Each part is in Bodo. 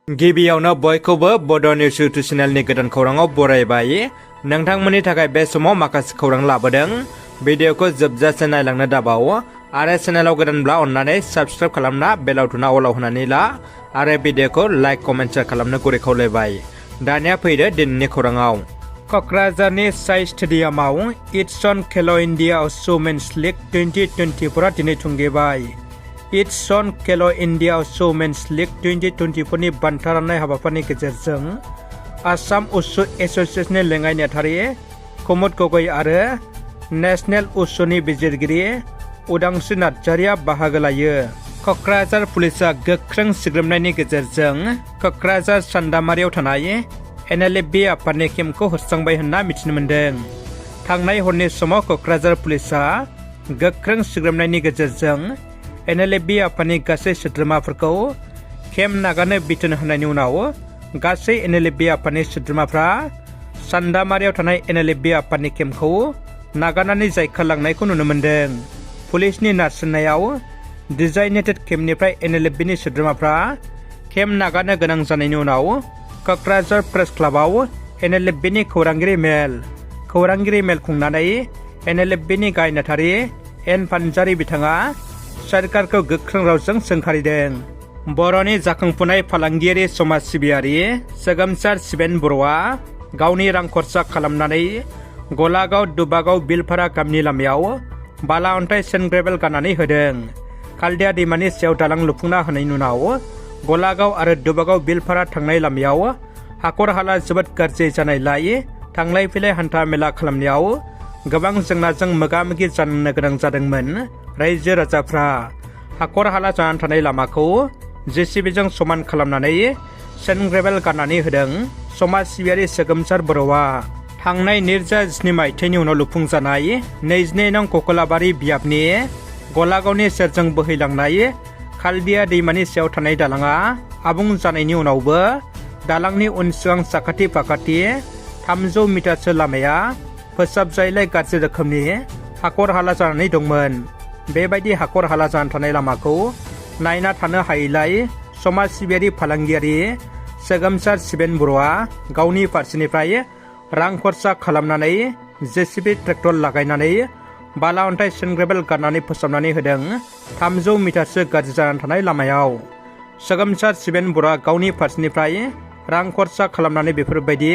गिबियावनो बयखौबो बड' निउस इउटुब चेनेलनि गोदान खौराङाव बरायबाय। नोंथांमोननि थाखाय बे समाव माखासे खौरां लाबोदों। भिडिअखौ जोबजासे नायलांनो दाबाव आरो चेनेलाव गोदानब्ला अन्नानै साबस्क्राइब खालामना बेल आइकनआ अलाव होनानै ला आरो भिडिअखौ लाइक कमेन्ट शेयार खालामनो गुरै खावलायबाय। दानिया फैदो दिनैनि खौराङाव। क'क्राझारनि साइ स्टेडियामाव इटसन खेल' इन्डिया वुमेन्स लीग 2024 दिनै थुंगेबाय। इटसन खेल' इन्डिया वुमेन्स लीग 2024 नि बान्था राननाय हाबाफारिनि गेजेरजों आसाम उसु एस'सिएशननि लेङाइ नेहाथारि कुमुद गगৈ आरो नेशनेल उसुनि बिजिरगिरि उदांस्रि नार्जारिया बाहागो लायो। क'क्राझार पुलिसा गोख्रों सिग्रोमनायनि गेजेरजों क'क्राझार सान्दामारियाव थानाय NLFB आफादनि केम्पखौ होस्रांबाय होनना मिथिनो मोन्दों। थांनाय हरनि समाव क'क्राझार पुलिसा गोख्रों सिग्रोमनायनि गेजेरजों NLFB आफादनि गासै सोद्रोमाफोरखौ केम्प नागारनो बिथोन होनायनि उनाव गासै NLFB आफादनि सोद्रोमाफ्रा सान्दामारियाव थानाय NLFB आफादनि केम्पखौ नागारनानै जायखारलांनायखौ नुनो मोन्दों। पुलिसनि नारसिननायाव डिजाइनेटेड केम्पनिफ्राय NLFBनि सोद्रोमाफ्रा केम्प नागारनो गोनां जानायनि उनाव क'क्राझार प्रेस क्लाबाव NLFBनि खौरांगिरि मेल खुंनानै NLFBनि गाहाय नेहाथारि N पानजारी बिथाङा सरकारखौ गोख्रों रावजों सोंखारिदों। बर'नि जाखांफुनाय फालांगियारि समाज सिबियारि सोगोमसार शिबेन बर'आ गावनि रां खरसा खालामनानै गलागाव दुबागाव बिलफारा गामिनि लामायाव बाला अन्थाइ सेन्ड ग्रेभेल गारनानै होदों। खालदिया दैमानि सायाव दालां लुफुंना होनायनि उनाव गलागाव आरो दुबागाव बिलफारा थांनाय लामायाव हाखर हाला जोबोद गाज्रि जानायलाय थांलाय फैलाय हान्था मेला खालामनायाव गोबां जेंनाजों मोगा मोगि जानो गोनां जादोंमोन। रायजो राजाफ्रा हाखर हाला जानानै थानाय लामाखौ JCBजों समान खालामनानै सेन्ड ग्रेभेल गारनानै होदों। समाज सिबियारि सोगोमसार बर'आ थांनाय 2017 मायथाइनि उनाव लुफुंजानाय 22 नं ककलाबारि बियाबनि गलागावनि सेरजों बोहैलांनाय खालदिया दैमानि सायाव थानाय दालाङा आबुं जानायनि उनावबो दालांनि उन सिगां साखाथि फाखाथि 300 मिटारसो लामाया फोसाबजायैलाय गाज्रि रोखोमनि हाखर हाला जानानै दंमोन। बेबायदि हाखर हाला जानानै थानाय लामाखौ नायना थानो हायैलाय समाज सिबियारि फालांगियारि सोगोमसार शिबेन बर'आ गावनि फारसेनिफ्राय रां खरसा खालामनानै JCB ट्रेक्टर लागायनानै बाला अन्थाइ सेन्ड ग्रेभेल गारनानै फोसाबनानै होदों 300 मिटारसो गाज्रि जानानै थानाय लामायाव। सोगोमसार शिबेन बर'आ गावनि फारसेनिफ्राय रां खरसा खालामनानै बेफोरबायदि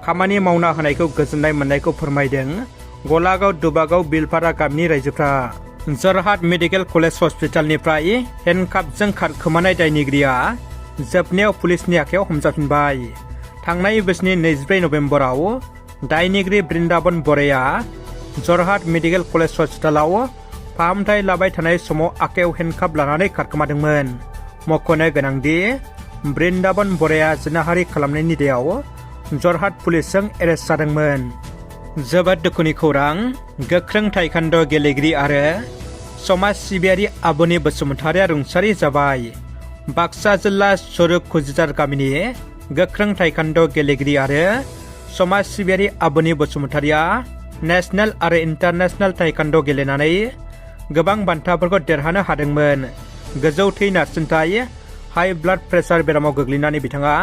खामानि मावना होनायखौ गोजोननाय मोननायखौ फोरमायदों गलागाव दुबागाव बिलफारा गामिनि रायजोफ्रा। जरहाट मेडिकेल कलेज हस्पिटालनिफ्राय हेन्डकापजों खारखोमानाय दायनिगिरिया जोबनायाव पुलिसनि आखायाव हमजाफिनबाय। थांनाय बोसोरनि 24 नभेम्बराव दायनिगिरि बृन्दाबन बर'आ जरहाट मेडिकेल कलेज हस्पिटालाव फाहामथाय लाबाय थानाय समाव आखायाव हेन्डकाप लानानै खारखोमादोंमोन। मख'नो गोनांदि बृन्दाबन बर'आ जिनाहारि खालामनायनि दायाव जरहाट पुलिसजों एरेस्ट जादोंमोन। जोबोद दुखुनि खौरां, गोख्रों ताइक्वान्ड' गेलेगिरि आरो समाज सिबियारि आबुनि बसुमतारिया रुंसारि जाबाय। बाक्सा जिल्ला सुरुक कुजिजार गामिनि गोख्रों ताइक्वान्ड' गेलेगिरि आरो समाज सिबियारि आबुनि बसुमतारिया नेशनेल आरो इन्टारनेशनेल ताइक्वान्ड' गेलेनानै गोबां बान्थाफोरखौ देरहानो हादोंमोन। गोजौ थै नारसिनथाय हाइ ब्लाड प्रेसार बेरामाव गोग्लैनानै बिथाङा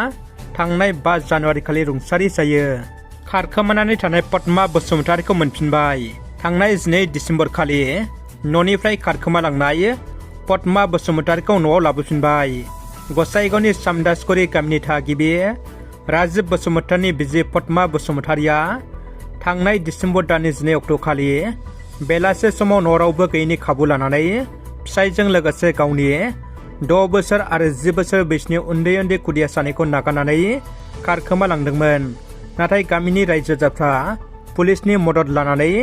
थांनाय 5 जानुवारि खालि रुंसारि जायो। खारखोमानानै थानाय पद्मा बसुमतारिखौ मोनफिनबाय। थांनाय 12 दिसेम्बर खालि न'निफ्राय खारखोमालांनाय पद्मा बसुमतारिखौ न'आव लाबोफिनबाय। गसाइगावनि सामदासगुरि गामिनि थागिबि राजिब बसुमतारिनि बिसि पद्मा बसुमतारिया थांनाय दिसेम्बर दाननि 12 अक्ट' खालि बेलासे समाव न' रावबो गैयैनि खाबु लानानै फिसायजों लोगोसे गावनि 6 बोसोर आरो 10 बोसोर बैसोनि उन्दै उन्दै खुदिया सानैखौ नागारनानै खारखोमालांदोंमोन। नाथाय गामिनि रायजो राजाफ्रा पुलिसनि मदद लानानै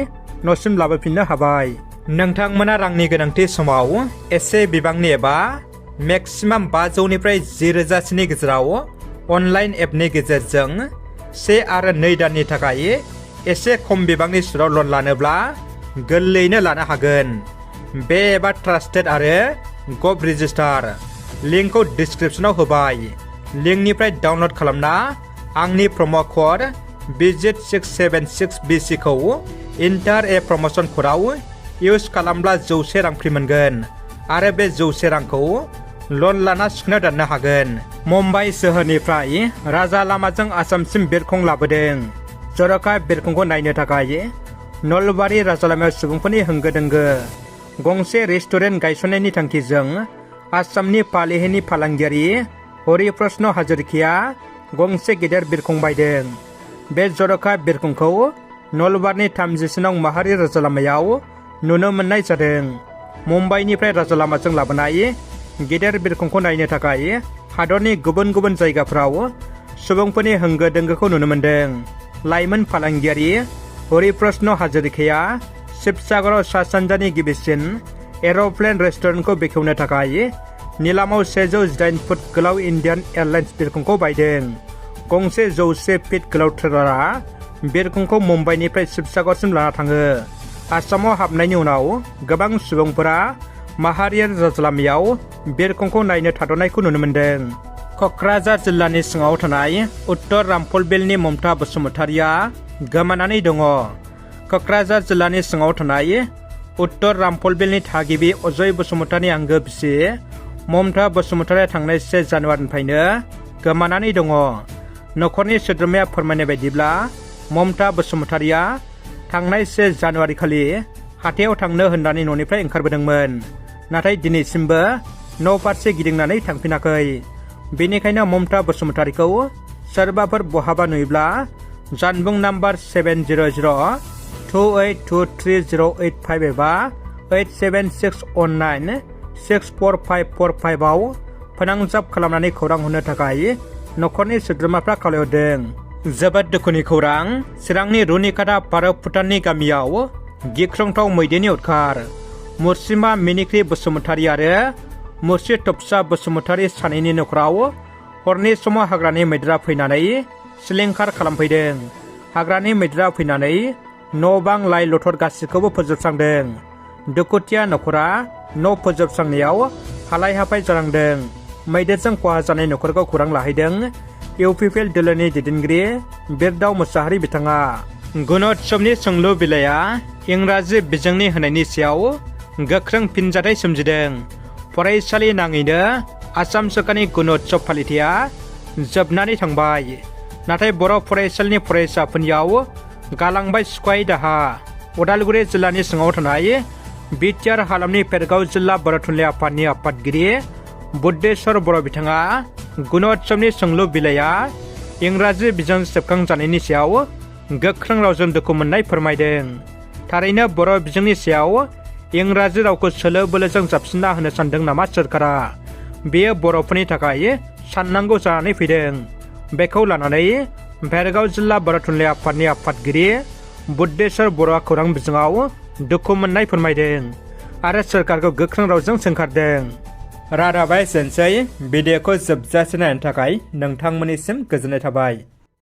न'सिम लाबोफिननो हाबाय। नोंथांमोना रांनि गोनांथि समाव एसे बिबांनि एबा मेक्सिमाम 500निफ्राय 10,000 गेजेराव अनलाइन एपनि गेजेरजों 1 आरो 2 दाननि थाखाय एसे खम बिबांनि सुदआव लन लानोब्ला गोरलैयैनो लानो हागोन। बे एबा ट्रास्टेड आरो गभ रेजिस्टार। लिंकखौ डिसक्रिपसनाव होबाय। लिंकनिफ्राय डाउनलड खालामना आंनि प्रम' कड VISIT676BC खौ इन्टार ए प्रम'सन कडाव इउज खालामब्ला 100 रां फ्रि मोनगोन आरो बे 100 रांखौ लन लाना सिखना दाननो हागोन। मुम्बाइ सोहोरनिफ्राय राजा लामाजों आसामसिम बिरखं लाबोदों। जर'खा बिरखंखौ नायनो थाखाय नलबारि राजा लामायाव सुबुंफोरनि होंगो दोंगो। गंसे रेस्टुरेन्ट गायसननायनि थांखिजों आसामनि पालेहेनि फालांगियारि हरिप्रश्न हाजरिकाया गंसे गेदेर बिरखं बायदों। बे जर'खा बिरखंखौ नलबारिनि 30 नं माहारि राजा लामायाव नुनो मोननाय जादों। मुम्बाइनिफ्राय राजा लामाजों लाबोनाय गेदेर बिरखंखौ नायनो थाखाय हादरनि गुबुन गुबुन जायगाफोराव सुबुंफोरनि होंगो दोंगोखौ नुनो मोनदों। लाइमोन फालांगियारि हरिप्रश्न हाजरिकाया शिबसागराव सा सानजानि गिबिसिन एर'प्लेन रेस्टुरेन्टखौ बेखेवनो थाखाय निलामाव 118 फुट गोलाव इन्डियान एयारलाइन्स बिरखंखौ बायदों। गंसे 100 फिट गोलाव ट्रेलारआ बिरखंखौ मुम्बाइनिफ्राय शिबसागरसिम लाना थाङो। आसामाव हाबनायनि उनाव गोबां सुबुंफोरा माहारियारि राजालामायाव बिरखंखौ नायनो थाद'नायखौ नुनो मोनदों। क'क्राझार जिल्लानि सिङाव थानाय उत्तर रामफलबिलनि ममता बसुमतारिया गोमानानै दङ। क'क्राझार जिल्लानि सिङाव थानाय उत्तर रामफलबिलनि थागिबि अजय बसुमतारिनि आंगो बिसि ममता बसुमतारिया थांनाय 1 जानुवारिनिफ्रायनो गोमानानै दङ। नखरनि सोद्रोमाया फोरमायनाय बायदिब्ला ममता बसुमतारिया थांनाय 1 जानुवारि खालि हाथायाव थांनो होननानै न'निफ्राय ओंखारबोदोंमोन, नाथाय दिनैसिमबो न' फारसे गिदिंनानै थांफिनाखै। बेनिखायनो ममता बसुमतारिखौ सोरबाफोर बहाबा नुयोब्ला जानबुं नाम्बार 70028230885 एबा 8761964545 आव फोनांजाब खालामनानै खौरां हरनो थाखाय नखरनि सोद्रोमाफ्रा खावलायहरदों। जोबोद दुखुनि खौरां। चिरांनि रुनिकाटा भारत भुटाननि गामियाव गिख्रंथाव मैदेरनि उदखार। मुर्सिमा मिनिख्रि बसुमतारि आरो मुर्सि थबसा बसुमतारि सानैनि नखराव हरनि समाव हाग्रानि मैदेरा फैनानै सिलिंखार खालामफैदों। हाग्रानि मैदेरा फैनानै न' बां लाइ लथर गासिखौबो फोजोबस्रांदों। दुखुथिया नखरा न' फोजोबस्रांनायाव हालाय हाफाय जानांदों। मैदेरजों खहा जानाय नखरखौ खौरां लाहैदों इउपिपिएल दोलोनि दैदेनगिरि बिरदाव मुसाहारि बिथाङा। गुणोत्सवनि सोंलु बिलाइया इंराजि बिजोंनि होनायनि सायाव गोख्रों फिनजाथाय सोमजिदों। फरायसालि नाङैनो आसाम सोरखारनि गुणोत्सव फालिथाया जोबनानै थांबाय, नाथाय बर' फरायसालिनि फरायसाफोरनियाव गालांबाय सुखुयै दाहा। उदालगुरि जिल्लानि सिङाव थानाय बिटिआर हालामनि पेरगाव जिल्ला बर' थुनलाइ आफादनि आफादगिरि बुद्धेश्वर बर' बिथाङा गुणोत्सवनि सोंलु बिलाइया इंराजि बिजों सेबखांजानायनि सायाव गोख्रों रावजों दुखु मोननाय फोरमायदों। थारैनो बर' बिजोंनि सायाव इंराजि रावखौ सोलो बोलोजों जाबसिनना होनो सानदों नामा सोरखारा? बेयो बर'फोरनि थाखाय साननांगौ जानानै फैदों। बेखौ लानानै भेरगाव जिल्ला बर' थुनलाइ आफादनि आफादगिरि बुद्धेश्वर बर'आ खौरां बिजोङाव दुखु मोननाय फोरमायदों आरो सोरखारखौ गोख्रों रावजों सोंखारदों। रादाबा एसेनोसै। भिडिअखौ जोबजासे नायनो थाखाय नोंथांमोननिसिम गोजोननाय थाबाय।